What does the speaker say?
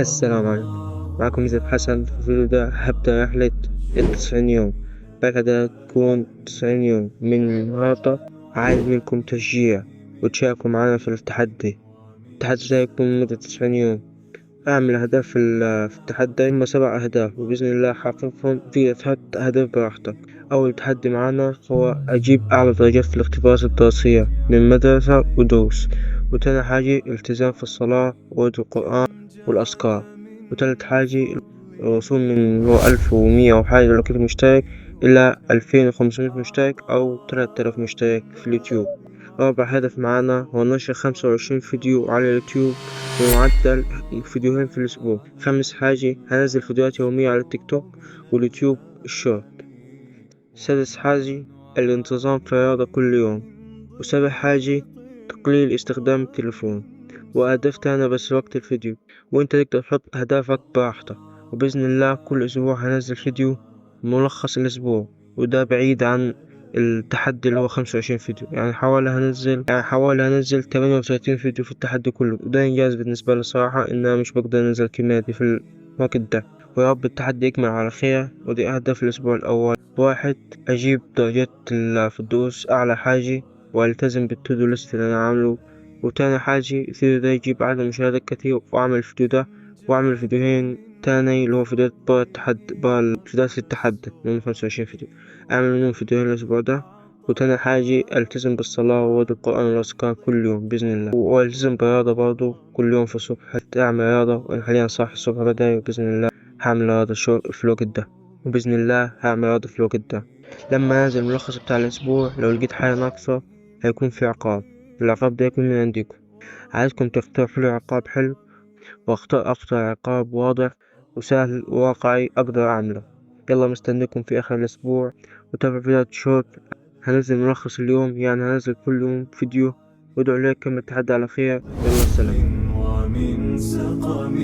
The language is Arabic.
السلام عليكم. معكم زيد حسن. في الفيديو ده هبدأ رحلة 90 يوم. بعد تكون 90 يوم من النهاردة. عايز منكم تشجيع وتشاركوا معنا في التحدي. التحدي ده يكون لمدة 90 يوم. أعمل أهداف في التحدي، هم 7 أهداف وبإذن الله حققهم. في تحط أهداف براحتك. أول تحدي معانا هو أجيب أعلى درجات في الاختبارات الدراسية من مدرسة ودروس. وتاني حاجة التزام في الصلاة وقراءة القرآن والأذكار. وتالت حاجة الوصول من 1100 أو حاجة لو كنت مشترك إلى 2500 مشترك أو 3000 مشترك في اليوتيوب. رابع هدف معانا هو نشر 25 فيديو على اليوتيوب بمعدل فيديوهين في الأسبوع. خامس حاجة هنزل فيديوهات يومية على التيك توك واليوتيوب الشورت. سادس حاجة الانتظام في الرياضة كل يوم. وسابع حاجة تقليل استخدام التليفون. وأهداف تانية بس وقت الفيديو، وانت تقدر تحط أهدافك براحتك. وبإذن الله كل أسبوع هنزل فيديو ملخص الأسبوع، وده بعيد عن التحدي اللي هو 25 فيديو. يعني حوالي هنزل 38 فيديو في التحدي كله، وده إنجاز بالنسبة لي صراحة، إن أنا مش بقدر أنزل الكمية دي في الوقت ده. ويا رب التحدي يكمل على خير. ودي أهداف الأسبوع الأول: واحد، أجيب درجات في الدروس أعلى حاجة والتزم بالتودو ليست اللي انا عامله. وتاني حاجة الفيديو ده يجيب عدد مشاهدات كتير، واعمل الفيديو ده واعمل فيديوهين تاني اللي هو فيديوهات بقى التحدي، بقى الفيديوهات التحدي من 25 فيديو، اعمل منهم فيديوهين الاسبوع ده. وتاني حاجة التزم بالصلاة وورد القرآن والأذكار كل يوم بإذن الله. والتزم بالرياضة برضه كل يوم في الصبح، حتى أعمل رياضة. وأنا حاليا صاحي الصبح بدري، وبإذن الله هعمل رياضة في الوقت ده. وبإذن الله هعمل رياضة في الوقت ده. لما انزل الملخص بتاع الاسبوع لو لقيت حاجة ناقصة هيكون في عقاب. العقاب ده يكون من عندكم. عايزكم تقترحوا لي عقاب حلو، واختار اكتر عقاب واضح وسهل وواقعي اقدر اعمله. يلا مستنيكم في اخر الاسبوع. وتابع فيديوهات شورت. هنزل ملخص اليوم، يعني هنزل كل يوم فيديو. وادعوا لي كم التحدي على خير. يلا سلام. ومن سقم